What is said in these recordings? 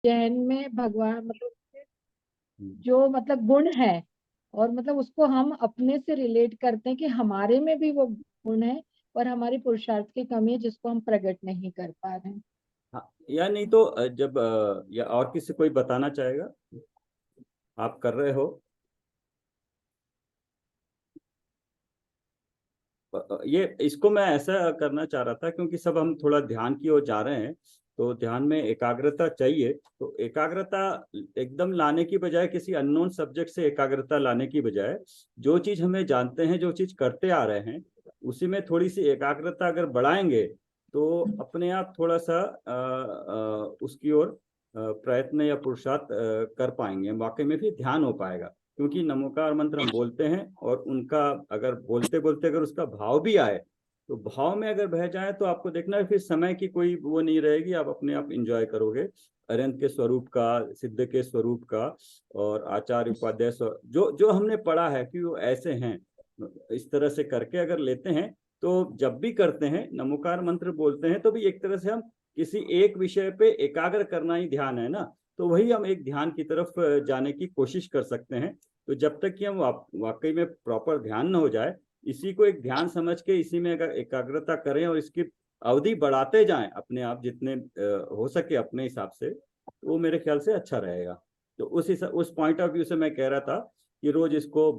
जैन में भगवान मतलब जो मतलब गुण है, और मतलब उसको हम अपने से रिलेट करते हैं कि हमारे में भी वो गुण है, और हमारी पुरुषार्थ की कमी है जिसको हम प्रकट नहीं कर पा रहे हैं। हाँ, या नहीं तो जब या और किसी कोई बताना चाहेगा, आप कर रहे हो। ये इसको मैं ऐसा करना चाह रहा था क्योंकि सब हम थोड़ा ध्यान की ओर जा रहे हैं, तो ध्यान में एकाग्रता चाहिए। तो एकाग्रता एकदम लाने की बजाय, किसी अननोन सब्जेक्ट से एकाग्रता लाने की बजाय, जो चीज हमें जानते हैं, जो चीज करते आ रहे हैं, उसी में थोड़ी सी एकाग्रता अगर बढ़ाएंगे तो अपने आप थोड़ा सा उसकी ओर प्रयत्न या पुरुषार्थ कर पाएंगे, वाकई में भी ध्यान हो पाएगा। क्योंकि नमोकार मंत्र हम बोलते हैं, और उनका अगर बोलते बोलते अगर उसका भाव भी आए, तो भाव में अगर बह जाए तो आपको देखना है फिर समय की कोई वो नहीं रहेगी, आप अपने आप इंजॉय करोगे अरंत के स्वरूप का, सिद्ध के स्वरूप का, और आचार्य उपाध्याय जो जो हमने पढ़ा है कि वो ऐसे हैं। इस तरह से करके अगर लेते हैं, तो जब भी करते हैं नमोकार मंत्र बोलते हैं, तो भी एक तरह से हम किसी एक विषय पे एकाग्र करना ही ध्यान है ना, तो वही हम एक ध्यान की तरफ जाने की कोशिश कर सकते हैं। तो जब तक कि हम वाकई में प्रॉपर ध्यान न हो जाए, इसी को एक ध्यान समझ के इसी में अगर एकाग्रता करें और इसकी अवधि बढ़ाते जाएं अपने आप, जितने हो सके अपने हिसाब से, तो वो मेरे ख्याल से अच्छा रहेगा। तो उस पॉइंट ऑफ व्यू से मैं कह रहा था कि रोज इसको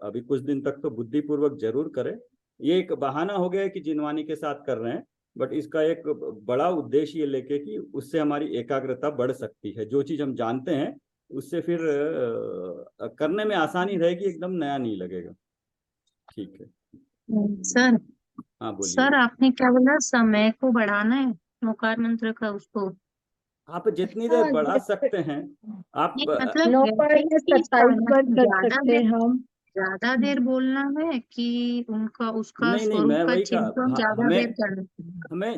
अभी कुछ दिन तक तो बुद्धिपूर्वक जरूर करें। ये एक बहाना हो गया है कि जिनवानी के साथ कर रहे हैं, बट इसका एक बड़ा उद्देश्य ये लेके कि उससे हमारी एकाग्रता बढ़ सकती है, जो चीज हम जानते हैं उससे फिर करने में आसानी रहेगी, एकदम नया नहीं लगेगा। ठीक है। सर हाँ बोलिए। सर आपने क्या बोला, समय को बढ़ाना है मुखार मंत्र का उसको? आप जितनी देर हाँ, बढ़ा जैसे सकते हैं। आप नहीं मतलब नौ ऐसे पार में कि 27 बार कर ज्यादा सकते देर, हैं हम। ज्यादा देर बोलना है कि उनका उसका नहीं नहीं, स्वरूप मैं का वही चिंतन कहा, ज्यादा हमें देर करना है? हमें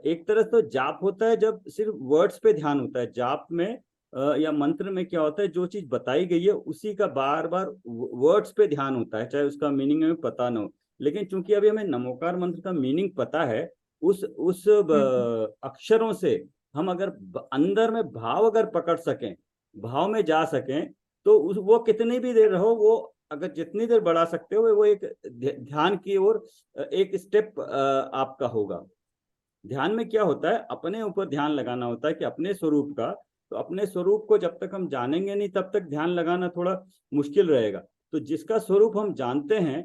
एक तरह तो जाप होता है जब सिर्फ वर्ड्स पे ध्यान होता है। जाप में या मंत्र में क्या होता है, जो चीज बताई गई है उसी का बार बार वर्ड्स पे ध्यान होता है, चाहे उसका मीनिंग हमें पता ना हो। लेकिन चूंकि अभी हमें नमोकार मंत्र का मीनिंग पता है, उस अक्षरों से हम अगर अंदर में भाव अगर पकड़ सकें, भाव में जा सकें, तो वो कितनी भी देर रहो, वो अगर जितनी देर बढ़ा सकते हो, वो एक ध्यान की ओर एक स्टेप आपका होगा। ध्यान में क्या होता है, अपने ऊपर ध्यान लगाना होता है कि अपने स्वरूप का। तो अपने स्वरूप को जब तक हम जानेंगे नहीं, तब तक ध्यान लगाना थोड़ा मुश्किल रहेगा। तो जिसका स्वरूप हम जानते हैं,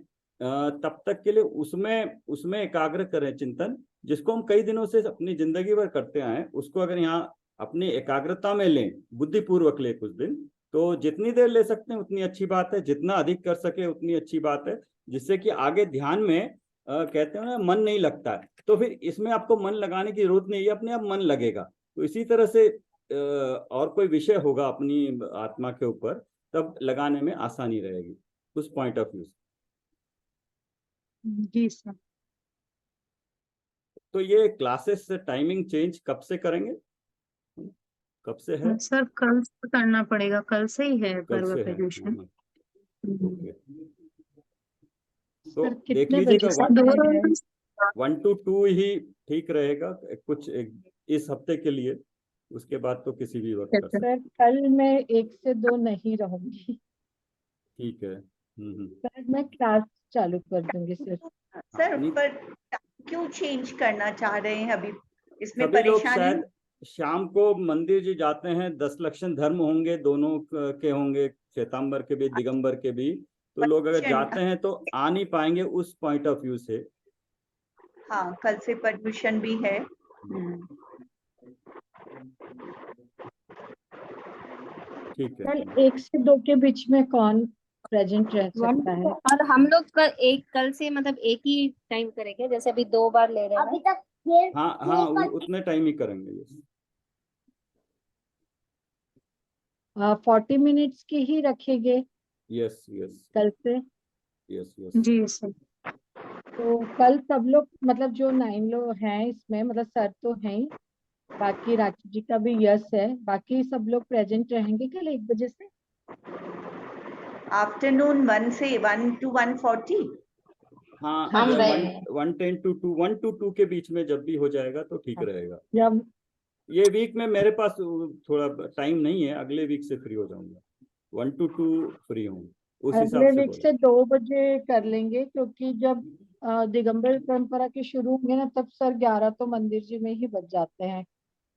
तब तक के लिए उसमें उसमें एकाग्र करें चिंतन, जिसको हम कई दिनों से अपनी जिंदगी भर करते आए हैं, उसको अगर यहाँ अपनी एकाग्रता में लें, बुद्धिपूर्वक लें कुछ दिन, तो जितनी देर ले सकते हैं उतनी अच्छी बात है, जितना अधिक कर सके उतनी अच्छी बात है। जिससे कि आगे ध्यान में कहते हैं ना, मन नहीं लगता है, तो फिर इसमें आपको मन लगाने की जरूरत नहीं है, अपने आप मन लगेगा। तो इसी तरह से और कोई विषय होगा अपनी आत्मा के ऊपर, तब लगाने में आसानी रहेगी, उस पॉइंट ऑफ व्यू से। जी सर। तो ये क्लासेस टाइमिंग चेंज कब से करेंगे, कब से है? सर कल से करना पड़ेगा, कल से ही है कल पर्व से है। प्रदूषण। ओके। तो सर देख कितने लीजिएगा, बजे से है? 1 to 2 ही ठीक रहेगा कुछ इस हफ्ते के लिए। उसके बाद तो किसी भी वक्त कर सकते। सर कल मैं 1 से 2 नहीं रहूंगी। ठीक है। सर मैं क्लास चालू कर दूंगी सर। सर नहीं, पर क्यों चेंज करना चाह रहे हैं अभी, इसमें सभी लोग परेशानी? शायद शाम को मंदिर जी जाते हैं, 10 लक्षण धर्म होंगे, दोनों के होंगे, श्वेतांबर के भी दिगंबर के भी। तो लोग अगर जाते हैं तो आ नहीं पाएंगे उस पॉइंट ऑफ व्यू से। हाँ, कल से परमिशन भी है। ठीक है। कल 1 से 2 के बीच में कौन प्रेजेंट रह सकता है? और हम लोग कल से मतलब एक ही टाइम करेंगे, जैसे अभी 2 बार ले रहे हैं अभी ना? तक हाँ हाँ, उतने टाइम ही करेंगे ये। 40 मिनट्स की ही रखेंगे यस यस कल से। Yes yes. जी सर। तो कल सब लोग मतलब जो 9 लोग हैं इसमें, मतलब सर तो हैं ही, बाकी राखी जी का भी यस है, बाकी सब लोग प्रेजेंट रहेंगे कल 1 बजे से। आफ्टरनून 1 से 1 to 1:40। हाँ, हम या रहेंगे। 1:10 to 2, 1 to 2 के बीच में जब भी हो जाएगा तो ठीक रहेगा। या ये वीक में मेरे पास थोड़ा टाइम नहीं है, अगले वीक से फ्री हो जाऊंगा, 1 to 2 फ्री हूँ, उस हिसाब अगले से वीक बोला। से 2 बजे कर लेंगे, क्योंकि जब दिगंबर परंपरा के शुरू होंगे ना, तब सर 11 तो मंदिर जी में ही बज जाते हैं।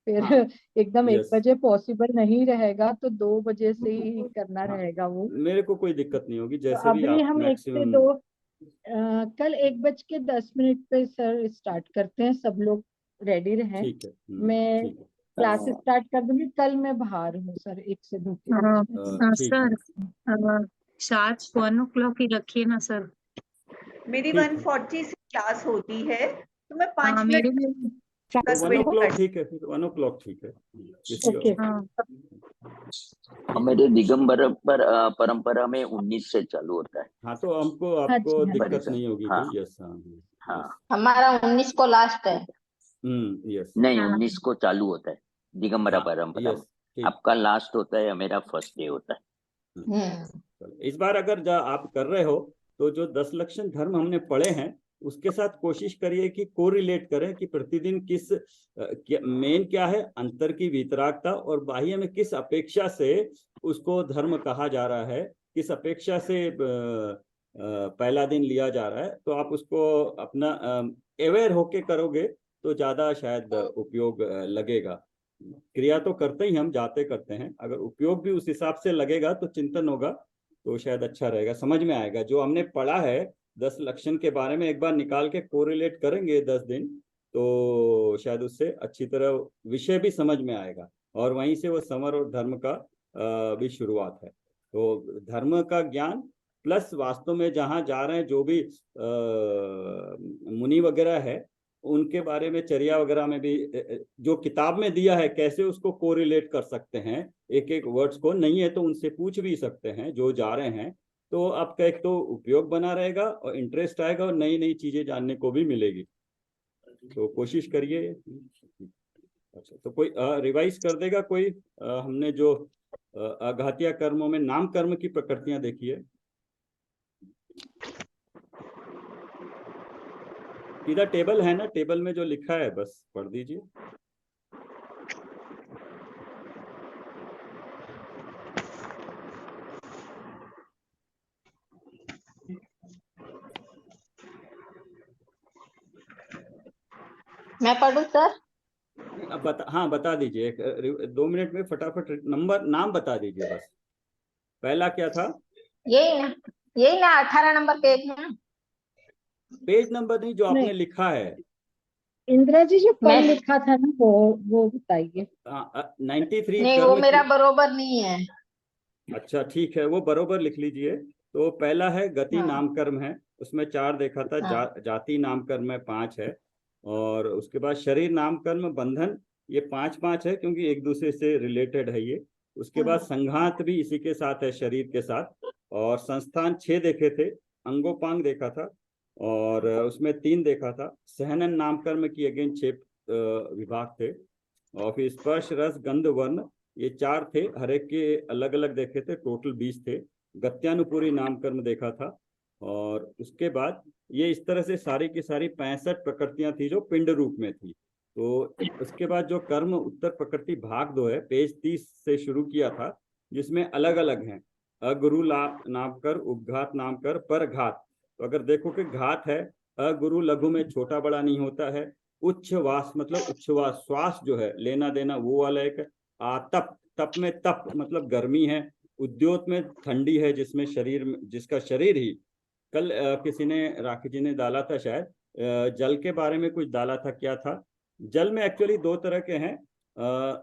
फिर हाँ एकदम 1 यस, बजे पॉसिबल नहीं रहेगा, तो 2 बजे से ही करना हाँ रहेगा वो। मेरे को कोई दिक्कत नहीं होगी, तो जैसे भी अभी आप हम 1 से 2 मैक्सिमम। कल 1 बज के 10 मिनट पे सर स्टार्ट करते हैं, सब लोग रेडी रहें। ठीक है, मैं ठीक है। क्लास स्टार्ट कर दूंगी। कल मैं बाहर हूँ सर 1 से 2 के बीच में। ठीक है, सर शार्प 1 o'clock ही रखिए ना सर। मेरी ठीक है। 1:40 से क्लास होती है, तो मैं 5 हाँ मिनट मेरे भी। तो तक 1 वेट o'clock कर। ठीक है, फिर 1 o'clock ठीक है, किसी ओके। हाँ हमारे दिगंबर परंपरा में 19 से चालू होता है। हाँ तो हमको हाँ आपको जी, हाँ जी। दिक्कत परिसर। नहीं होगी हाँ कोई, यस, हाँ हाँ। यस, हमारा 19 को लास्ट है। यस, नहीं, हाँ 19 को चालू होता है दिगंबरा हाँ परंपरा में। यस, ठीक। आपका लास्ट होता है, मेरा फर्स्ट डे होता है। चलो, इस बार अगर आप कर रहे हो तो जो 10 लक्षण धर्म हमने पढ़े हैं उसके साथ कोशिश करिए कि कोरिलेट करें कि प्रतिदिन किस मेन क्या है, अंतर की वितरागता, और बाह्य में किस अपेक्षा से उसको धर्म कहा जा रहा है, किस अपेक्षा से पहला दिन लिया जा रहा है। तो आप उसको अपना अवेयर होके करोगे तो ज्यादा शायद उपयोग लगेगा। क्रिया तो करते ही हम जाते करते हैं, अगर उपयोग भी उस हिसाब से लगेगा तो चिंतन होगा तो शायद अच्छा रहेगा, समझ में आएगा। जो हमने पढ़ा है 10 लक्षण के बारे में एक बार निकाल के कोरिलेट करेंगे 10 दिन, तो शायद उससे अच्छी तरह विषय भी समझ में आएगा, और वहीं से वो समर और धर्म का भी शुरुआत है। तो धर्म का ज्ञान प्लस वास्तव में जहाँ जा रहे हैं, जो भी मुनि वगैरह है उनके बारे में, चर्या वगैरह में भी जो किताब में दिया है कैसे उसको कोरिलेट कर सकते हैं, एक एक वर्ड्स को, नहीं है तो उनसे पूछ भी सकते हैं जो जा रहे हैं। तो आपका एक तो उपयोग बना रहेगा और इंटरेस्ट आएगा और नई नई चीजें जानने को भी मिलेगी। तो कोशिश करिए। अच्छा, तो कोई रिवाइज कर देगा कोई? हमने जो अघातिया कर्मों में नाम कर्म की प्रकृतियां देखी है, सीधा टेबल है ना, टेबल में जो लिखा है बस पढ़ दीजिए। मैं पढ़ूं सर? अब हाँ बता दीजिए, 2 मिनट में फटाफट नंबर नाम बता दीजिए बस। पहला क्या था? यही ना 18 नंबर पेज में। पेज नंबर नहीं, जो नहीं, आपने लिखा है। इंदिरा जी जो कल मैं लिखा था ना, वो बताइए। 93 नहीं, वो कर्म मेरा की। बरोबर नहीं है। अच्छा ठीक है, वो बरोबर लिख लीजिए। तो पहला है गति हाँ नाम कर्म है, उसमें 4 देखा था। हाँ जाति नाम कर्म में 5 है। और उसके बाद शरीर नाम कर्म बंधन, ये 5 है क्योंकि एक दूसरे से रिलेटेड है ये। उसके बाद संघात भी इसी के साथ है, शरीर के साथ। और संस्थान 6 देखे थे। अंगोपांग देखा था, और उसमें 3 देखा था। सहनन नाम कर्म की अगेन 6 विभाग थे। और फिर स्पर्श रस गंध वर्ण, ये 4 थे, हर एक के अलग अलग देखे थे, टोटल 20 थे। गत्यानुपुरी नाम कर्म देखा था। और उसके बाद ये इस तरह से सारी की सारी 65 प्रकृतियां थी जो पिंड रूप में थी। तो उसके बाद जो कर्म उत्तर प्रकृति भाग 2 है, पेज 30 से शुरू किया था, जिसमें अलग अलग हैं। अगुरु नाम कर, उपघात नाम कर, पर घात। तो अगर देखो कि घात है, अगुरु लघु में छोटा बड़ा नहीं होता है। उच्छ्वास मतलब उच्छ्वास, श्वास जो है लेना देना, वो वाला एक। तप, तप में तप मतलब गर्मी है। उद्योत में ठंडी है, जिसमें शरीर, जिसका शरीर ही, कल किसी ने, राखी जी ने डाला था शायद, जल के बारे में कुछ डाला था, क्या था? जल में एक्चुअली 2 तरह के हैं।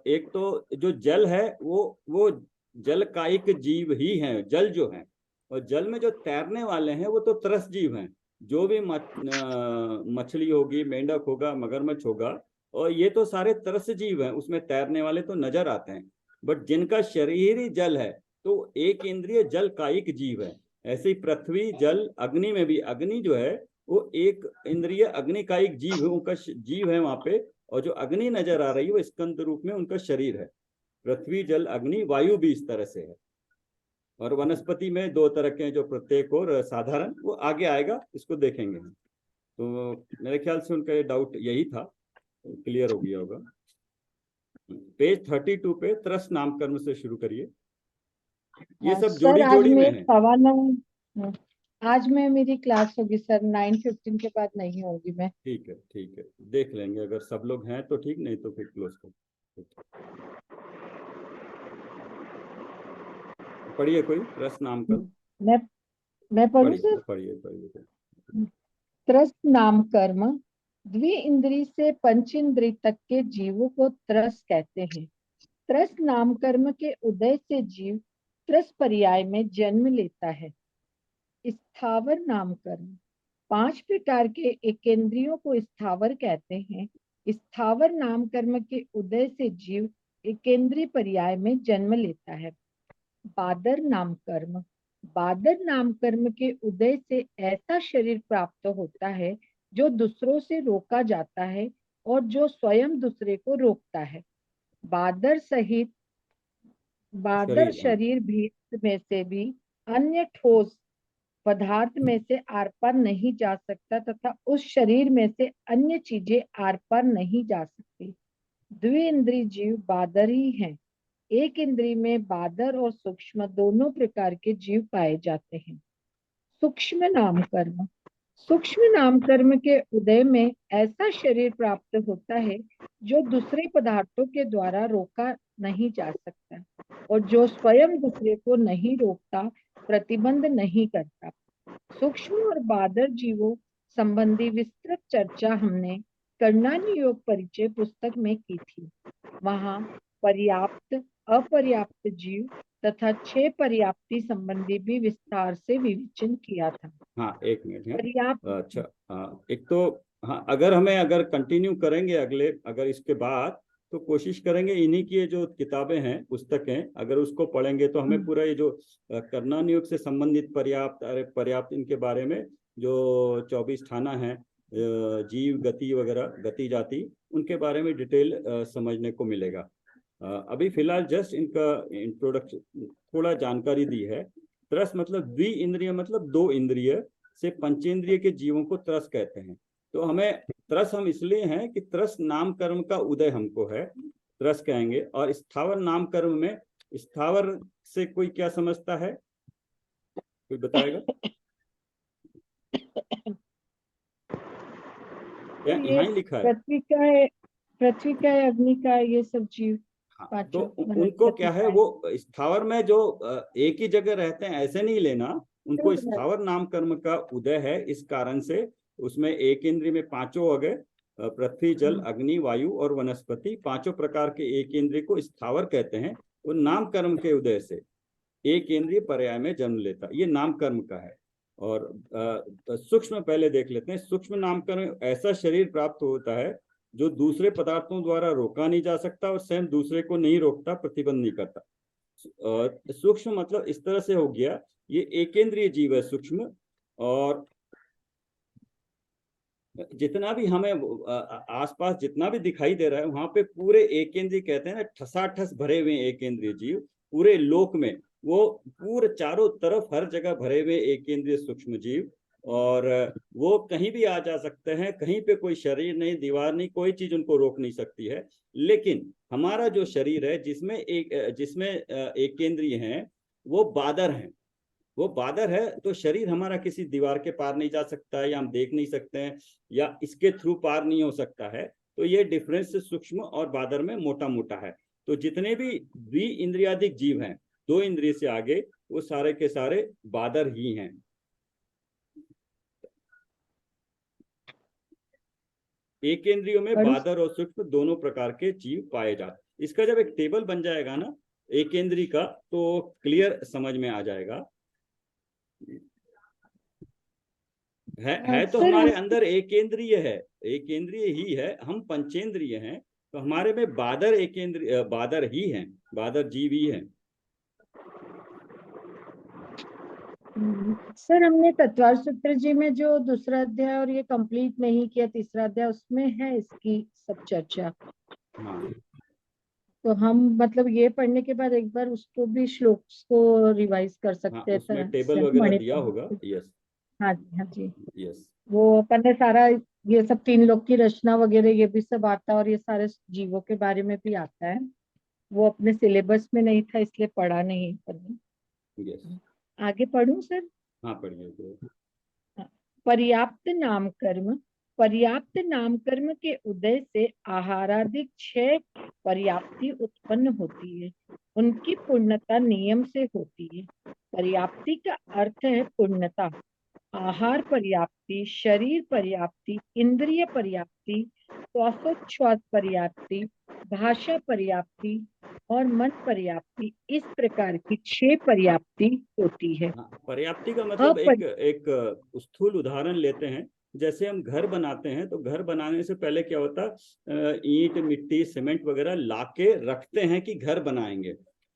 एक तो जो जल है वो जल कायिक जीव ही हैं, जल जो है। और जल में जो तैरने वाले हैं वो तो तरस जीव हैं। जो भी मछली होगी, मेंढक होगा, मगरमच्छ होगा, और ये तो सारे तरस जीव हैं, उसमें तैरने वाले तो नजर आते हैं। बट जिनका शरीर ही जल है तो एक इंद्रिय जल कायिक जीव है। ऐसे ही पृथ्वी जल अग्नि में भी, अग्नि जो है वो एक इंद्रिय अग्नि कायिक जीव है, उनका जीव है वहां पे। और जो अग्नि नजर आ रही है वो स्कंद रूप में उनका शरीर है। पृथ्वी जल अग्नि, वायु भी इस तरह से है। और वनस्पति में 2 तरह के हैं, जो प्रत्येक और साधारण, वो आगे आएगा, इसको देखेंगे हम। तो मेरे ख्याल से उनका ये डाउट यही था, क्लियर हो गया होगा। पेज 32 पे त्रस नामकर्म से शुरू करिए। ये हाँ, सब सर जोड़ी आज जोड़ी में मैं है। 9:15 आज मैं मेरी क्लास होगी सर, 9:15 के बाद नहीं होगी मैं। ठीक है, ठीक है, देख लेंगे, अगर सब लोग हैं तो ठीक, नहीं तो फिर क्लोज कर। पढ़िए कोई त्रस नामकर्म, मैं मैं पढ़ूं पढ़िए सर। पढ़िए पढ़िए। त्रस नाम कर्म द्वि इंद्री से पंच इंद्री तक के जीवों को त्रस कहते हैं। त्रस नाम कर्म के उदय से जीव त्रस पर्याय में जन्म लेता है। स्थावर नाम कर्म 5 प्रकार के एकेंद्रियों को स्थावर कहते हैं। स्थावर नाम कर्म के उदय से जीव एकेंद्रीय पर्याय में जन्म लेता है। बादर नाम कर्म, बादर नाम कर्म के उदय से ऐसा शरीर प्राप्त होता है जो दूसरों से रोका जाता है और जो स्वयं दूसरे को रोकता है। बादर सहित बादर शरीर, हाँ। शरीर भी में से भी अन्य ठोस पदार्थ में से आर पार नहीं जा सकता तथा उस शरीर में से अन्य चीजें आर पार नहीं जा सकती। द्विइंद्रिय जीव बादर ही हैं। एक इंद्री में बादर और सूक्ष्म दोनों प्रकार के जीव पाए जाते हैं। सूक्ष्म नाम कर्म, सूक्ष्म नाम कर्म के उदय में ऐसा शरीर प्राप्त होता है जो दूसरे पदार्थों के द्वारा रोका नहीं जा सकता और जो स्वयं दूसरे को नहीं रोकता, प्रतिबंध नहीं करता। सूक्ष्म और बादर जीवों संबंधी विस्तृत चर्चा हमने कर्णानी योग परिचय पुस्तक में की थी। वहां पर्याप्त, अपर्याप्त जीव तथा 6 पर्याप्ति संबंधी भी विस्तार से विवेचन किया था। हाँ, एक मिनट है। पर्याप्त, अच्छा, हाँ, एक तो हाँ, अगर कंटिन्यू करेंगे अगले, अगर इसके बाद तो कोशिश करेंगे इन्हीं की ये जो किताबें हैं, पुस्तकें, अगर उसको पढ़ेंगे तो हमें पूरा ये जो कर्णानी योग से संबंधित पर्याप्त इनके बारे में जो 24 ठाना है, जीव गति वगैरह, गति जाति, उनके बारे में डिटेल समझने को मिलेगा। अभी फिलहाल जस्ट इनका इंट्रोडक्शन, थोड़ा जानकारी दी है। त्रस मतलब द्वि इंद्रिय, मतलब 2 इंद्रिय से पंचेंद्रिय के जीवों को त्रस कहते हैं। तो हमें त्रस हम इसलिए हैं कि त्रस नाम कर्म का उदय हमको है, त्रस कहेंगे। और स्थावर नाम कर्म में स्थावर से कोई क्या समझता है, कोई बताएगा? यहाँ ही लिखा है। पृथ्वी का है, अग्नि का है, ये सब जीव हाँ, तो पांचों उनको क्या है, वनस्पति वो स्थावर में जो एक ही जगह रहते हैं ऐसे नहीं लेना, उनको स्थावर नाम कर्म का उदय है। इस कारण से उसमें एक इंद्रिय में 5 हो गए, पृथ्वी जल अग्नि वायु और वनस्पति, 5 प्रकार के एक इंद्रिय को स्थावर कहते हैं। वो नाम कर्म के उदय से एक इंद्रिय पर्याय में जन्म लेता, ये नाम कर्म का है। और सूक्ष्म पहले देख लेते हैं। सूक्ष्म नाम कर्म ऐसा शरीर प्राप्त होता है जो दूसरे पदार्थों द्वारा रोका नहीं जा सकता और स्वयं दूसरे को नहीं रोकता, प्रतिबंध नहीं करता। सूक्ष्म मतलब इस तरह से हो गया, ये एकेंद्रीय जीव है सूक्ष्म। और जितना भी हमें आसपास जितना भी दिखाई दे रहा है, वहां पे पूरे एकेंद्रीय कहते हैं ना, ठसाठस भरे हुए एकेंद्रीय जीव पूरे लोक में, वो पूरे चारों तरफ हर जगह भरे हुए एकेंद्रीय सूक्ष्म जीव। और वो कहीं भी आ जा सकते हैं, कहीं पे कोई शरीर नहीं, दीवार नहीं, कोई चीज उनको रोक नहीं सकती है। लेकिन हमारा जो शरीर है, जिसमें एकेंद्रीय हैं, वो बादर हैं। वो बादर है, तो शरीर हमारा किसी दीवार के पार नहीं जा सकता है, या हम देख नहीं सकते हैं, या इसके थ्रू पार नहीं हो सकता है। तो ये डिफरेंस सूक्ष्म और बादर में मोटा मोटा है। तो जितने भी द्वि इंद्रियाधिक जीव हैं, 2 इंद्रिय से आगे, वो सारे के सारे बादर ही हैं। एक इंद्रियों में बादर और सूक्ष्म दोनों प्रकार के जीव पाए जाते। इसका जब एक टेबल बन जाएगा ना एक इंद्रिय का, तो क्लियर समझ में आ जाएगा। है तो हमारे अंदर एक इंद्रिय है, एक इंद्रिय ही है, हम पंचेंद्रिय हैं। तो हमारे में बादर एकेंद्रिय, बादर ही हैं, बादर जीव ही हैं। सर हमने तत्वार सूत्र जी में जो दूसरा अध्याय और ये कंप्लीट नहीं किया, तीसरा अध्याय, उसमें है इसकी सब चर्चा। हाँ, तो हम मतलब ये पढ़ने के बाद एक बार उसको भी श्लोक को रिवाइज कर हाँ, सकते हैं उसमें तरह टेबल से वगैरह हमारे। दिया होगा। यस, हाँ जी, हाँ जी। यस, वो अपन ने सारा ये सब तीन लोग की रचना वगैरह ये भी सब आता है, और ये सारे जीवों के बारे में भी आता है। वो अपने सिलेबस में नहीं था इसलिए पढ़ा नहीं कभी। यस। आगे पढ़ूं सर? हाँ पढ़िए तो। पर्याप्त नामकर्म। पर्याप्त नामकर्म के उदय से आहारादिक 6 पर्याप्ति उत्पन्न होती है। उनकी पूर्णता नियम से होती है। पर्याप्ति का अर्थ है पूर्णता। आहार पर्याप्ति, शरीर पर्याप्ति, इंद्रिय पर्याप्ति, श्वासोच्छ्वास पर्याप्ति, भाषा पर्याप्ति और मन पर्याप्ति, इस प्रकार की 6 पर्याप्ति होती है। हाँ, पर्याप्ति का मतलब अपर- एक स्थूल उदाहरण लेते हैं। जैसे हम घर बनाते हैं तो घर बनाने से पहले क्या होता है, ईंट मिट्टी सीमेंट वगैरह लाके रखते हैं कि घर बनाएंगे।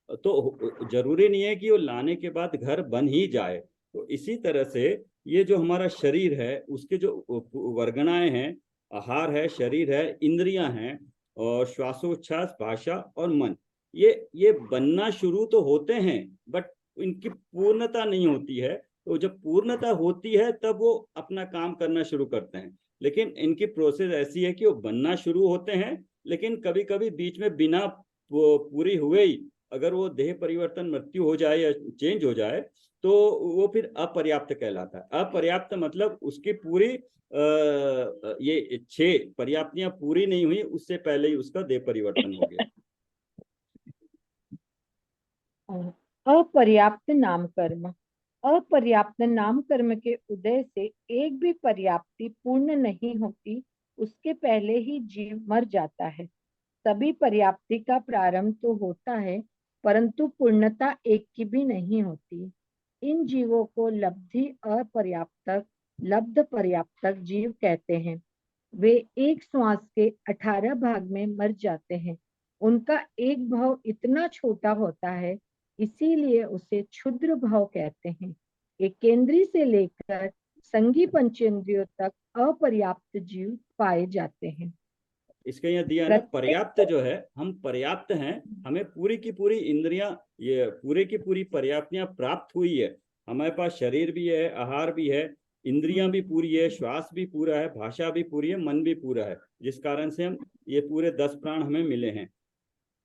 तो जरूरी नहीं है कि वो लाने के बाद घर बन ही जाए। तो इसी तरह से ये जो हमारा शरीर है उसके जो वर्गणाएं हैं, आहार है, शरीर है, इंद्रियां हैं और श्वासोच्छ्वास, भाषा और मन, ये बनना शुरू तो होते हैं बट इनकी पूर्णता नहीं होती है। तो जब पूर्णता होती है तब वो अपना काम करना शुरू करते हैं। लेकिन इनकी प्रोसेस ऐसी है कि वो बनना शुरू होते हैं, लेकिन कभी कभी बीच में बिना पूरी हुए ही अगर वो देह परिवर्तन, मृत्यु हो जाए या चेंज हो जाए तो वो फिर अपर्याप्त कहलाता है। अपर्याप्त मतलब उसकी पूरी ये 6 पर्याप्तियां पूरी नहीं हुई, उससे पहले ही उसका देह परिवर्तन हो गया। अपर्याप्त नामकर्म। अपर्याप्त नामकर्म के उदय से एक भी पर्याप्ति पूर्ण नहीं होती, उसके पहले ही जीव मर जाता है। सभी पर्याप्ति का प्रारंभ तो होता है परंतु पूर्णता एक की भी नहीं होती। इन जीवों को लब्धि अपर्याप्तक, लब्ध पर्याप्तक जीव कहते हैं। वे एक श्वास के 18 भाग में मर जाते हैं। उनका एक भाव इतना छोटा होता है इसीलिए उसे क्षुद्र भाव कहते हैं। एकेंद्रीय से लेकर संगी पंचेंद्रियों तक अपर्याप्त जीव पाए जाते हैं। इसके यहाँ दिया ना, पर्याप्त जो है, हम पर्याप्त हैं, हमें पूरी की पूरी इंद्रियां, ये पूरी की पूरी पर्याप्तियां प्राप्त हुई है। हमारे पास शरीर भी है, आहार भी है, इंद्रियां भी पूरी है, श्वास भी पूरा है, भाषा भी पूरी है, मन भी पूरा है, जिस कारण से हम ये पूरे 10 प्राण हमें मिले हैं।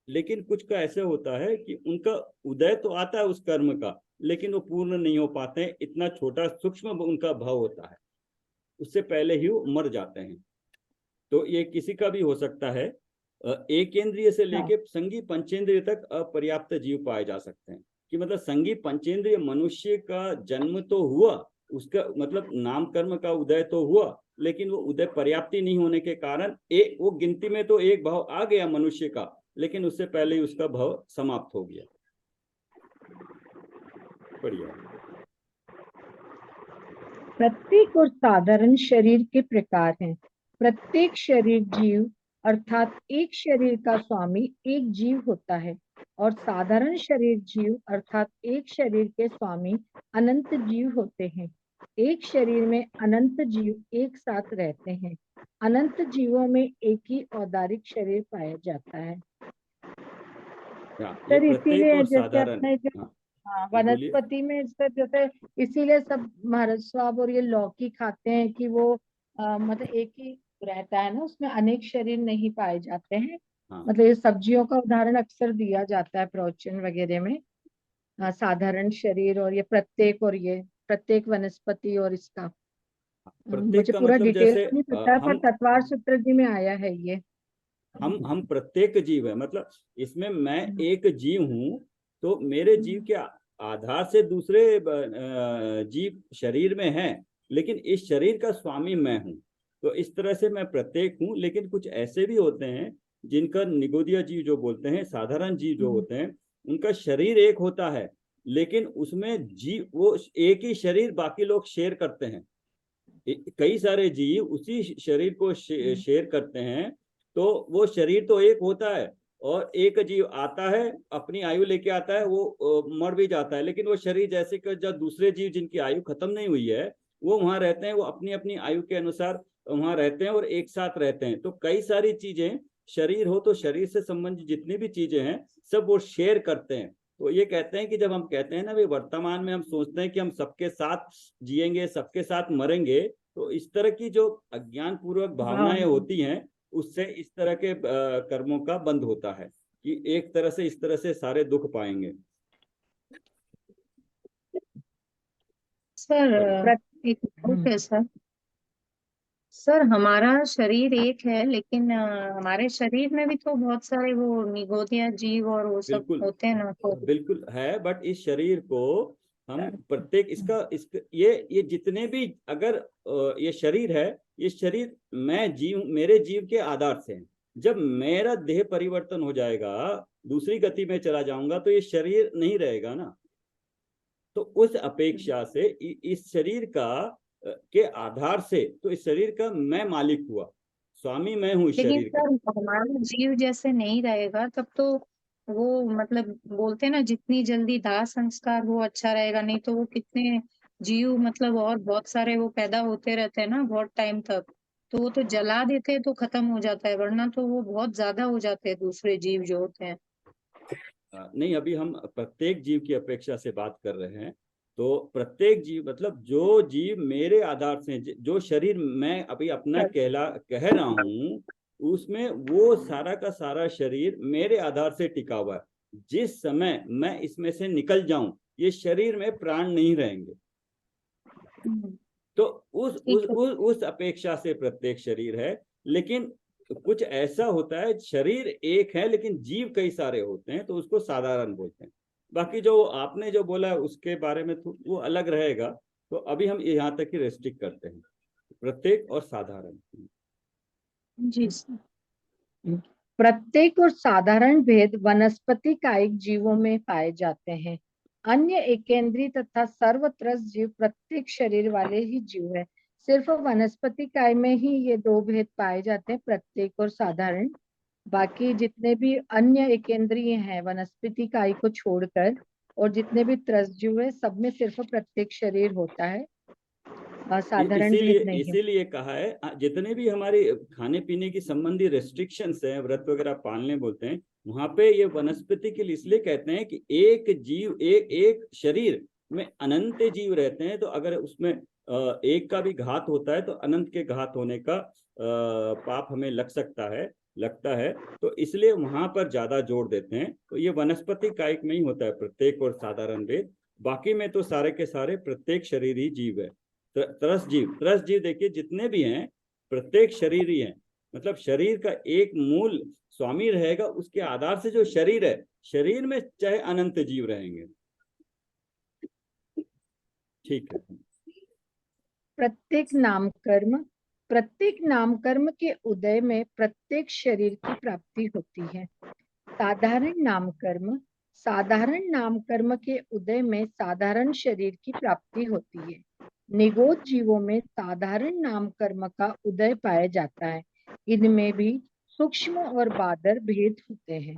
लेकिन कुछ का ऐसे होता है कि उनका उदय तो आता है उस कर्म का, लेकिन वो पूर्ण नहीं हो पाते हैं। इतना छोटा सूक्ष्म उनका भाव होता है, उससे पहले ही वो मर जाते हैं। तो ये किसी का भी हो सकता है। एक इंद्रिय से लेके संगी पंचेंद्रिय तक अपर्याप्त जीव पाए जा सकते हैं। कि मतलब संगी पंचेंद्रिय मनुष्य का जन्म तो हुआ, उसका मतलब नाम कर्म का उदय तो हुआ, लेकिन वो उदय पर्याप्ति नहीं होने के कारण एक वो गिनती में तो एक भाव आ गया मनुष्य का, लेकिन उससे पहले ही उसका भाव समाप्त हो गया। बढ़िया। प्रत्येक और साधारण शरीर के प्रकार हैं। प्रत्येक शरीर जीव अर्थात एक शरीर का स्वामी एक जीव होता है, और साधारण शरीर जीव अर्थात एक शरीर के स्वामी अनंत जीव होते हैं। एक शरीर में अनंत जीव एक साथ रहते हैं। अनंत जीवों में एक ही औदारिक शरीर पाया जाता है। ये सर प्रत्येक इसीलिए और जैसे साधारण। अपने जो हाँ, बोलिए। वनस्पति में सर जैसे इसीलिए सब महाराज साहब और ये लौकी खाते हैं कि वो मतलब एक ही रहता है ना, उसमें अनेक शरीर नहीं पाए जाते हैं। हाँ। मतलब ये सब्जियों का उदाहरण अक्सर दिया जाता है प्रवचन वगैरह में। साधारण शरीर और ये प्रत्येक वनस्पति और इसका प्रत्येक मुझे का पूरा मतलब डिटेल जैसे नहीं पता है, पर तत्वार सूत्र जी में आया है ये। हम प्रत्येक जीव है, मतलब इसमें मैं एक जीव हूं, तो मेरे जीव के आधार से दूसरे जीव शरीर में हैं, लेकिन इस शरीर का स्वामी मैं हूं। तो इस तरह से मैं प्रत्येक हूं। लेकिन कुछ ऐसे भी होते हैं जिनका निगोदिया जीव जो बोलते हैं, साधारण जीव जो होते हैं, उनका शरीर एक होता है, लेकिन उसमें जीव वो एक ही शरीर बाकी लोग शेयर करते हैं। कई सारे जीव उसी शरीर को शेयर करते हैं। तो वो शरीर तो एक होता है, और एक जीव आता है, अपनी आयु लेके आता है, वो मर भी जाता है, लेकिन वो शरीर जैसे कि जब दूसरे जीव जिनकी आयु खत्म नहीं हुई है वो वहां रहते हैं, वो अपनी अपनी आयु के अनुसार वहां रहते हैं और एक साथ रहते हैं। तो कई सारी चीजें, शरीर हो तो शरीर से संबंधित जितनी भी चीजें हैं सब वो शेयर करते हैं। तो ये कहते हैं कि जब हम कहते हैं ना भाई वर्तमान में हम सोचते हैं कि हम सबके साथ जिएंगे, सबके साथ मरेंगे, तो इस तरह की जो अज्ञान पूर्वक भावनाएं होती हैं, उससे इस तरह के कर्मों का बंद होता है कि एक तरह से इस तरह से सारे दुख पाएंगे। सर एक डाउट है सर। सर हमारा शरीर एक है, लेकिन हमारे शरीर में भी तो बहुत सारे वो निगोदिया जीव और वो सब बिल्कुल होते हैं ना, तो बिल्कुल है, बट इस शरीर को हम प्रत्येक इसका ये जितने भी अगर ये शरीर है, ये शरीर मैं जीव, मेरे जीव के आधार से है। जब मेरा देह परिवर्तन हो जाएगा, दूसरी गति में चला जाऊंगा, तो ये शरीर नहीं रहेगा ना। तो उस अपेक्षा से इस शरीर का के आधार से, तो इस शरीर का मैं मालिक हुआ, स्वामी मैं हूँ इस लेकिन शरीर का। सर हमारा जीव जैसे नहीं रहेगा तब तो वो मतलब बोलते हैं ना, जितनी जल्दी दाह संस्कार हो अच्छा रहेगा, नहीं तो वो कितने जीव मतलब और बहुत सारे वो पैदा होते रहते हैं ना बहुत टाइम तक, तो वो तो जला देते हैं तो खत्म हो जाता है, वरना तो वो बहुत ज्यादा हो जाते हैं दूसरे जीव जो होते हैं। नहीं, अभी हम प्रत्येक जीव की अपेक्षा से बात कर रहे हैं। तो प्रत्येक जीव मतलब जो जीव मेरे आधार से, जो शरीर मैं अभी अपना कह रहा हूँ, उसमें वो सारा का सारा शरीर मेरे आधार से टिका हुआ है। जिस समय मैं इसमें से निकल जाऊं, ये शरीर में प्राण नहीं रहेंगे। तो उस अपेक्षा से प्रत्येक शरीर है। लेकिन कुछ ऐसा होता है, शरीर एक है लेकिन जीव कई सारे होते हैं, तो उसको साधारण बोलते हैं। बाकी जो आपने जो बोला है उसके बारे में तो वो अलग रहेगा। तो अभी हम यहाँ तक ही रेस्ट्रिक्ट करते हैं, प्रत्येक और साधारण। जी सर। प्रत्येक और साधारण भेद वनस्पति कायिक जीवों में पाए जाते हैं। अन्य एकेंद्रीय तथा सर्वत्रस जीव प्रत्येक शरीर वाले ही जीव है। सिर्फ वनस्पति काय में ही ये दो भेद पाए जाते हैं, प्रत्येक और साधारण। बाकी जितने भी अन्य एकेंद्रीय हैं वनस्पति काय को छोड़कर, और जितने भी त्रस जीव है, सब में सिर्फ प्रत्येक शरीर होता है, साधारण इसीलिए भेद नहीं है। इसीलिए कहा है, जितने भी हमारे खाने पीने की संबंधी रेस्ट्रिक्शंस हैं, व्रत वगैरह पालने बोलते हैं, वहां पे ये वनस्पति के लिए इसलिए कहते हैं कि एक जीव, एक शरीर में अनंत जीव रहते हैं। तो अगर उसमें एक का भी घात होता है, तो अनंत के घात होने का पाप हमें लगता है। तो इसलिए वहां पर ज्यादा जोर देते हैं। तो ये वनस्पति कायिक में ही होता है प्रत्येक और साधारण भेद। बाकी में तो सारे के सारे प्रत्येक शरीर ही जीव है। त्रस जीव देखिए जितने भी हैं, प्रत्येक शरीर ही है। मतलब शरीर का एक मूल स्वामी रहेगा, उसके आधार से जो शरीर है, शरीर में चाहे अनंत जीव रहेंगे। ठीक है। प्रत्येक नामकर्म के उदय में प्रत्येक शरीर की प्राप्ति होती है। साधारण नामकर्म के उदय में साधारण शरीर की प्राप्ति होती है। निगोद जीवों में साधारण नामकर्म का उदय पाया जाता है। इनमें भी सूक्ष्म और बादर भेद होते हैं।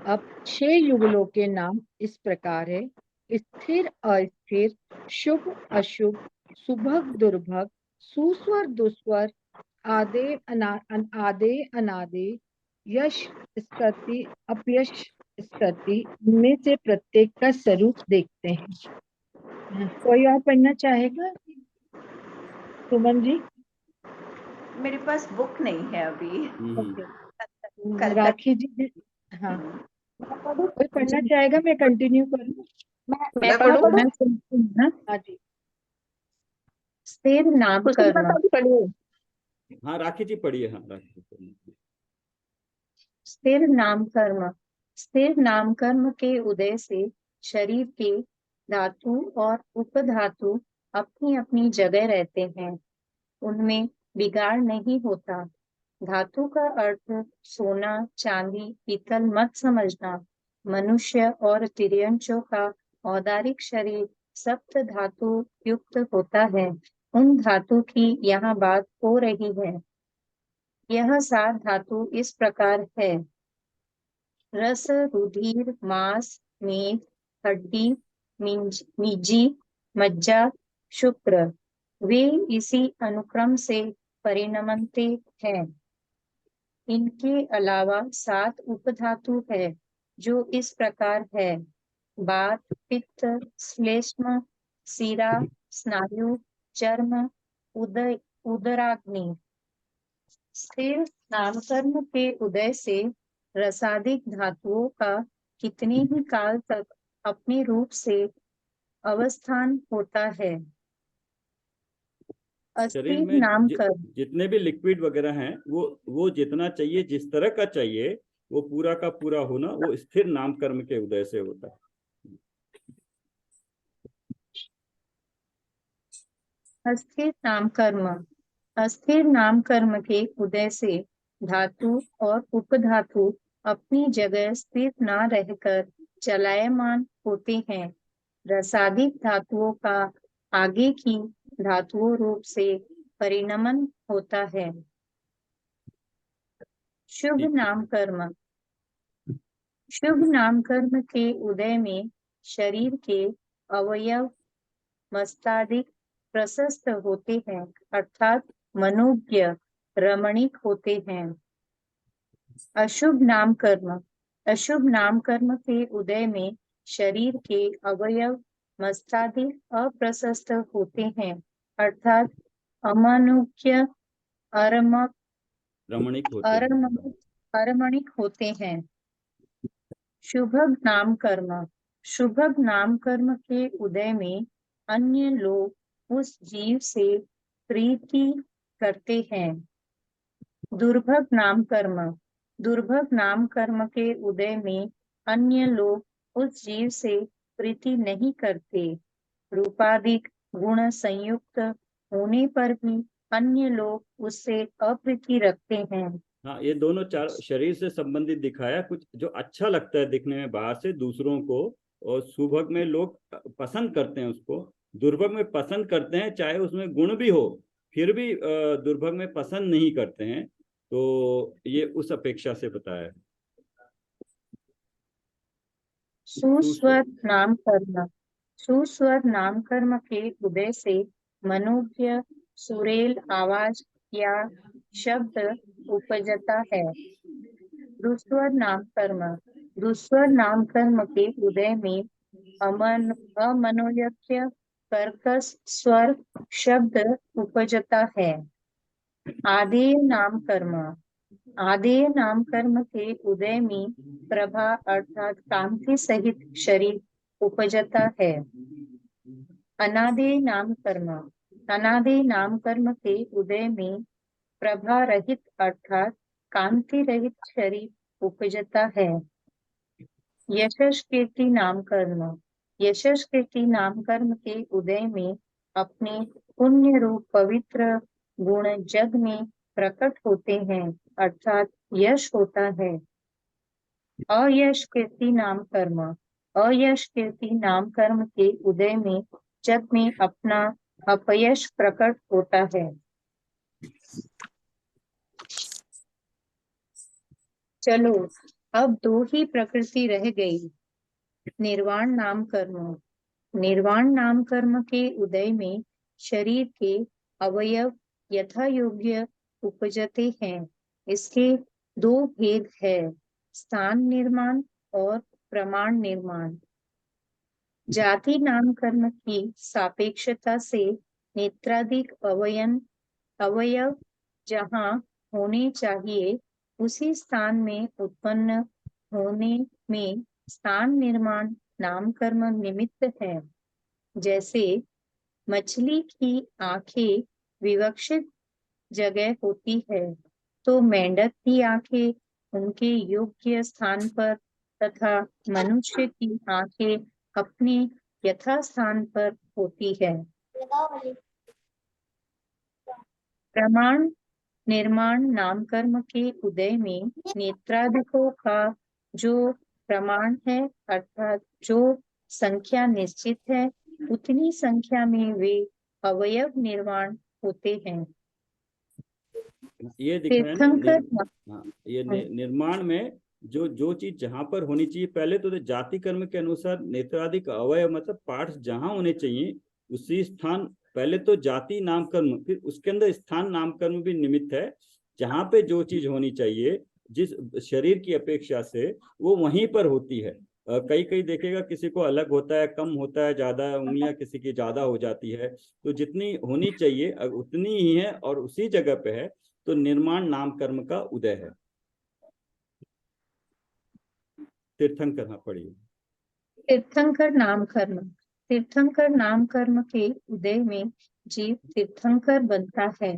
अब 6 युगलों के नाम इस प्रकार है: स्थिर अस्थिर, शुभ अशुभ, सुभग दुर्भग, सुस्वर दुस्वर, आदे अनादे, यश स्तुति अपयश स्तुति। इनमें से प्रत्येक का स्वरूप देखते हैं। कोई और पढ़ना चाहेगा? सुमन जी। मेरे पास बुक नहीं है अभी। ओके, राखी जी। हाँ, कोई पढ़ना चाहेगा? मैं कंटिन्यू करूँ? मैं पढ़ूं? मैं सुनती हूँ ना। हाँ जी। स्थिर नामकर्म। हाँ राखी जी पढ़िए। हाँ राखी जी पढ़िए। स्थिर नामकर्म के उदय से शरीर के धातु और उपधातु अपनी अपनी जगह रहते हैं, उनमें बिगाड़ नहीं होता। धातु का अर्थ सोना, चांदी, पीतल मत समझना। मनुष्य और तिर्यंचों का औदारिक शरीर सप्त धातु युक्त होता है। उन धातु की यहाँ बात हो रही है। यह सात धातु इस प्रकार है: रस, रुधिर, मांस, मेद, हड्डी, मिज्जी, मज्जा, शुक्र। वे इसी अनुक्रम से परिणमते हैं। इनके अलावा 7 उपधातु है, जो इस प्रकार है: बात, पित्त, श्लेष्म, शिरा, स्नायु, चर्म, उदराग्नि। स्थिर नामकर्म के उदय से रसादिक धातुओं का कितने ही काल तक अपने रूप से अवस्थान होता है। शरीर अस्थिर में नामकर्म, जितने भी लिक्विड वगैरह हैं वो जितना चाहिए, जिस तरह का चाहिए, वो पूरा का पूरा होना वो स्थिर नामकर्म के उदय से होता है। अस्थिर नामकर्म, अस्थिर नामकर्म के उदय से धातु और उपधातु अपनी जगह स्थिर न रहकर चलायमान होते हैं। रसादिक धातुओं का आगे की धातुओं रूप से परिणमन होता है। शुभ ठीक है। नामकर्म, शुभ नामकर्म के उदय में शरीर के अवयव मस्तादिक प्रशस्त होते हैं, अर्थात मनोज्ञ रमणीक होते हैं। अशुभ नामकर्म, अशुभ नामकर्म के उदय में शरीर के अवयव मस्तादिक अप्रशस्त होते हैं, अर्थात अमनुज्ञ अरमक रमणीक होते हैं। अरमणिक होते हैं। शुभग नामकर्म, शुभग नामकर्म के उदय में अन्य लोग उस जीव से प्रीति करते हैं। दुर्भग नामकर्म, दुर्भग नामकर्म के उदय में अन्य लोग उस जीव से प्रीति नहीं करते। रूपाधिक गुण संयुक्त होने पर भी अन्य लोग उससे अप्रीति रखते हैं। हाँ, ये दोनों चार शरीर से संबंधित दिखाया, कुछ जो अच्छा लगता है दिखने में बाहर से दूसरों को, और सुभग में लोग पसंद करते हैं उसको, दुर्भग में पसंद करते हैं, चाहे उसमें गुण भी हो फिर भी दुर्भग में पसंद नहीं करते हैं। तो ये उस अपेक्षा से बताया। सुस्वर नामकर्म, सुस्वर नामकर्म के उदय से मनोज्ञ सुरेल आवाज या शब्द उपजता है। दुस्वर नामकर्म, दुस्वर नामकर्म के उदय में अमनोज्ञ कर्कश स्वर शब्द उपजता है। आदेय नामकर्म, आदेय नामकर्म के उदय में प्रभा अर्थात कांति सहित शरीर उपजता है। अनादेय नामकर्म, अनादेय नामकर्म के उदय में प्रभा रहित अर्थात कांति रहित शरीर उपजता है। यशस कीर्ति नामकर्म, यशस कीर्ति नामकर्म के उदय में अपने पुण्य रूप पवित्र गुण जग में प्रकट होते हैं, अर्थात यश होता है। अयश कीर्ति नामकर्म, अयश कीर्ति नामकर्म के उदय में जग में अपना अपयश प्रकट होता है। चलो अब दो ही प्रकृति रह गई। निर्वाण नामकर्म, निर्वाण नामकर्म के उदय में शरीर के अवयव यथा योग्य उपजते हैं। इसके दो भेद है, स्थान निर्माण और प्रमाण निर्माण। जाति नामकर्म की सापेक्षता से नेत्रादिक अवयव जहाँ होने चाहिए उसी स्थान में उत्पन्न होने में स्थान निर्माण नामकर्म निमित्त है। जैसे मछली की आंखें विवक्षित जगह होती है, तो मेंढक की आंखें उनके योग्य स्थान पर तथा मनुष्य की आंखें अपने यथा स्थान पर होती है। प्रमाण निर्माण नामकर्म के उदय में नेत्रादिकों का जो प्रमाण है, अर्थात जो संख्या निश्चित है, उतनी संख्या में वे अवयव निर्माण होते हैं। ये दिखाया तीर्थंकर हाँ, ये निर्माण में जो चीज जहां पर होनी चाहिए, पहले तो जाति कर्म के अनुसार नेत्रादिक अवयव मतलब पार्ट्स जहां होने चाहिए उसी स्थान, पहले तो जाति नामकर्म, फिर उसके अंदर स्थान नामकर्म भी निमित्त है। जहां पे जो चीज होनी चाहिए जिस शरीर की अपेक्षा से वो वहीं पर होती है। कई कई देखेगा किसी को अलग होता है, कम होता है, ज्यादा उंगलियां किसी की ज्यादा हो जाती है, तो जितनी होनी चाहिए उतनी ही है और उसी जगह पे है, तो निर्माण नाम कर्म का उदय है। तीर्थंकर, हाँ पढ़िए। तीर्थंकर नाम कर्म। तीर्थंकर नाम कर्म के उदय में जीव तीर्थंकर बनता है।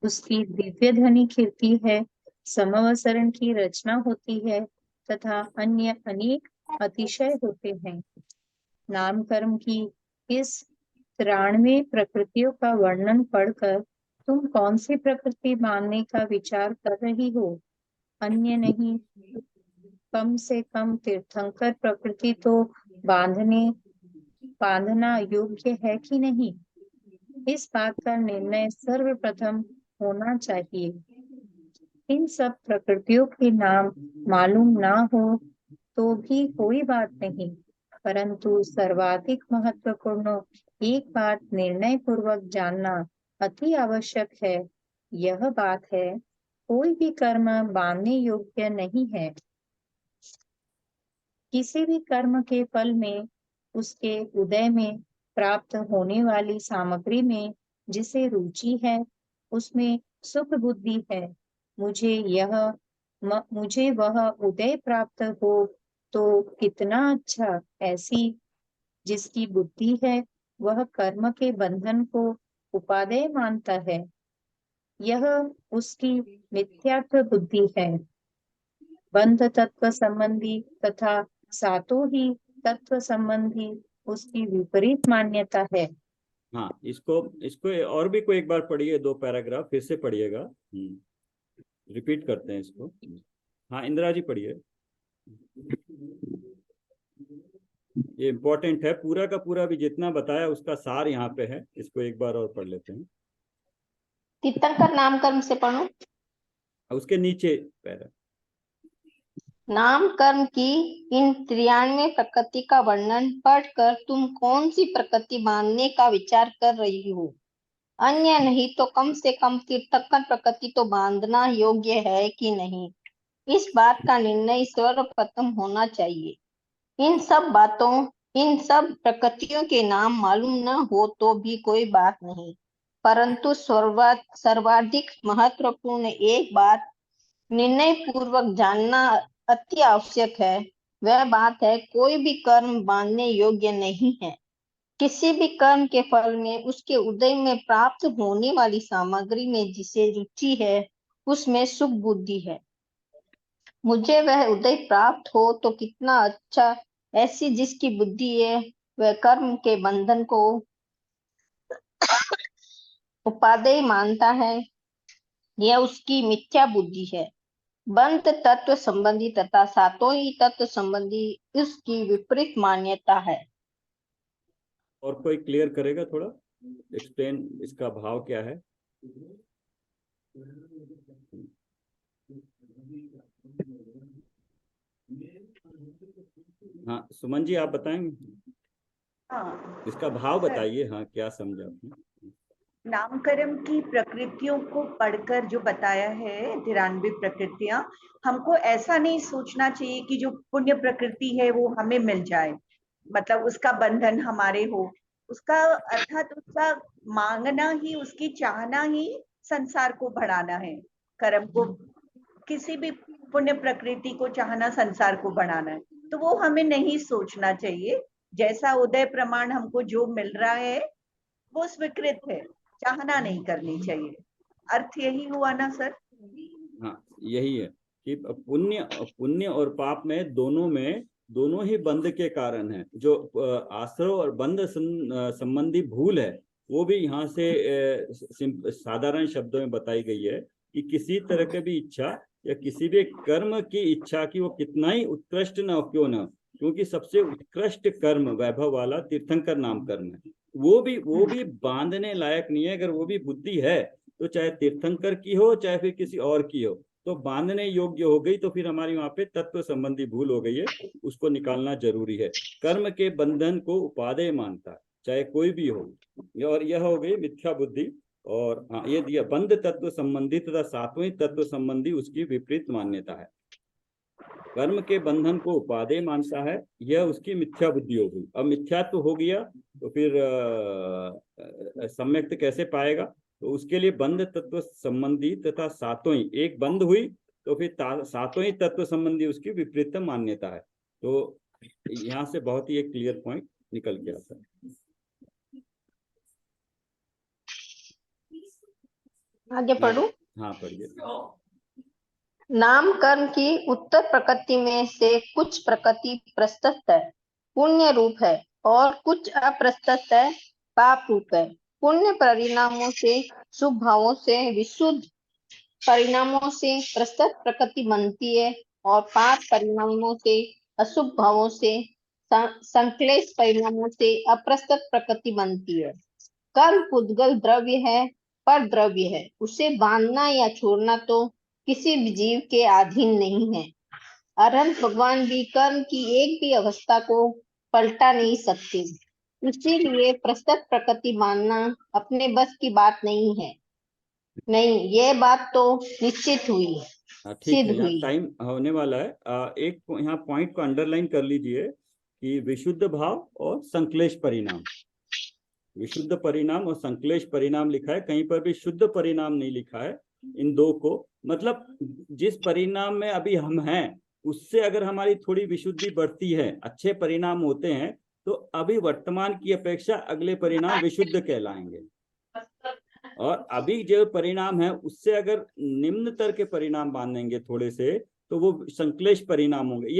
उसकी दिव्य ध्वनि खिलती है, समवसरण की रचना होती है तथा अन्य अनेक अतिशय होते हैं। नाम कर्म की इस 93 प्रकृतियों का वर्णन पढ़कर तुम कौन सी प्रकृति मानने का विचार कर रही हो? अन्य नहीं, कम से कम तीर्थंकर प्रकृति तो बांधना योग्य है कि नहीं, इस बात का निर्णय सर्वप्रथम होना चाहिए। इन सब प्रकृतियों के नाम मालूम ना हो तो भी कोई बात नहीं, परंतु सर्वाधिक महत्वपूर्ण एक बात निर्णय पूर्वक जानना अति आवश्यक है। यह बात है, कोई भी कर्म बांधने योग्य नहीं है। किसी भी कर्म के फल में, उसके उदय में प्राप्त होने वाली सामग्री में जिसे रुचि है, उसमें सुख बुद्धि है। मुझे वह उदय प्राप्त हो तो कितना अच्छा। ऐसी जिसकी बुद्धि है वह कर्म के बंधन को उपादेय मानता है, यह उसकी मिथ्यात्व बुद्धि है। बंध तत्व संबंधी तथा सातों ही तत्व संबंधी उसकी विपरीत मान्यता है। हाँ, इसको इसको और भी कोई एक बार पढ़िए, 2 पैराग्राफ फिर से पढ़िएगा। रिपीट करते हैं इसको। हाँ इंदिरा जी पढ़िए, ये इम्पोर्टेंट है, पूरा का पूरा भी जितना बताया उसका सार यहाँ पे है, इसको एक बार और पढ़ लेते हैं। तीर्थंकर नाम कर्म से पढ़ो। उसके नीचे पैरा, नाम कर्म की इन 93 प्रकृति का वर्णन पढ़कर तुम कौन सी प्रकृति मानने का विचार कर रही हो? अन्य नहीं तो कम से कम तीर्थंकर प्रकृति तो बांधना योग्य है कि नहीं, इस बात का निर्णय सर्वप्रथम होना चाहिए। इन सब प्रकृतियों के नाम मालूम न हो तो भी कोई बात नहीं, परंतु सर्वाधिक महत्वपूर्ण एक बात निर्णय पूर्वक जानना अति आवश्यक है। वह बात है, कोई भी कर्म बांधने योग्य नहीं है। किसी भी कर्म के फल में, उसके उदय में प्राप्त होने वाली सामग्री में जिसे रुचि है, उसमें सुख बुद्धि है। मुझे वह उदय प्राप्त हो तो कितना अच्छा। ऐसी जिसकी बुद्धि है वह कर्म के बंधन को उपादेय मानता है, यह उसकी मिथ्या बुद्धि है। बंध तत्व संबंधी तथा सातों ही तत्व संबंधी इसकी विपरीत मान्यता है। और कोई क्लियर करेगा, थोड़ा एक्सप्लेन, इसका भाव क्या है? हाँ सुमन जी आप बताएंगे, हाँ, इसका भाव बताइए। हाँ क्या समझा आपने? नामकर्म की प्रकृतियों को पढ़कर जो बताया है 93 प्रकृतियां, हमको ऐसा नहीं सोचना चाहिए कि जो पुण्य प्रकृति है वो हमें मिल जाए, मतलब उसका बंधन हमारे हो। उसका अर्थात उसका मांगना ही, उसकी चाहना ही संसार को बढ़ाना है। कर्म को, किसी भी पुण्य प्रकृति को चाहना संसार को बढ़ाना है, तो वो हमें नहीं सोचना चाहिए। जैसा उदय प्रमाण हमको जो मिल रहा है वो स्वीकृत है, चाहना नहीं करनी चाहिए। अर्थ यही हुआ ना सर? हाँ यही है कि पुण्य और पाप में दोनों ही बंध के कारण है। जो आश्रय और बंध संबंधी भूल है वो भी यहाँ से साधारण शब्दों में बताई गई है कि किसी तरह की भी इच्छा या किसी भी कर्म की इच्छा की वो कितना ही उत्कृष्ट न हो क्यों न, क्योंकि सबसे उत्कृष्ट कर्म वैभव वाला तीर्थंकर नाम कर्म है, वो भी बांधने लायक नहीं है। अगर वो भी बुद्धि है तो चाहे तीर्थंकर की हो चाहे फिर किसी और की हो, तो बांधने योग्य हो गई, तो फिर हमारी वहां पे तत्व संबंधी भूल हो गई है, उसको निकालना जरूरी है। कर्म के बंधन को उपादेय मानता है चाहे कोई भी हो, और यह हो गई मिथ्या बुद्धि। और हाँ ये दिया बंध तत्व संबंधी तथा सातवें तत्व संबंधी उसकी विपरीत मान्यता है। कर्म के बंधन को उपादेय मानता है, यह उसकी मिथ्या बुद्धि हो गई। अब मिथ्यात्व हो गया तो फिर सम्यक्त कैसे पाएगा? तो उसके लिए बंध तत्व संबंधी तथा सातों ही, एक बंध हुई तो फिर सातों ही तत्व संबंधी उसकी विपरीत मान्यता है। तो यहाँ से बहुत ही एक क्लियर पॉइंट निकल के आता है। आगे पढ़ू। हाँ पढ़िए। नाम कर्म की उत्तर प्रकृति में से कुछ प्रकृति प्रस्तुत है, पुण्य रूप है, और कुछ अप्रस्तुत है, पाप रूप है। पुण्य परिणामों से, शुभ भावों से, विशुद्ध परिणामों से प्रस्तुत प्रकृति बनती है, और पाप परिणामों से, अशुभ भावों से, संक्लेश परिणामों से अप्रस्तुत प्रकृति बनती है। कर्म पुद्गल द्रव्य है, पर द्रव्य है, उसे बांधना या छोड़ना तो किसी भी जीव के अधीन नहीं है। अरहंत भगवान भी कर्म की एक भी अवस्था को पलटा नहीं सकते, इसीलिए प्रस्तुत प्रकृति मानना अपने बस की बात नहीं है। नहीं, ये बात तो निश्चित हुई, ठीक है, सिद्ध यहाँ हुई। टाइम होने वाला है। एक यहाँ पॉइंट को अंडरलाइन कर लीजिए कि विशुद्ध भाव और संक्लेश परिणाम, विशुद्ध परिणाम और संक्लेश परिणाम लिखा है, कहीं पर भी शुद्ध परिणाम नहीं लिखा है। इन दो को मतलब जिस परिणाम में अभी हम हैं उससे अगर हमारी थोड़ी विशुद्धि बढ़ती है, अच्छे परिणाम होते हैं, तो अभी वर्तमान की अपेक्षा अगले परिणाम विशुद्ध कहलाएंगे। और अभी जो परिणाम है उससे अगर निम्नतर के परिणाम बांधेंगे थोड़े से, तो वो संक्लेश परिणाम होंगे।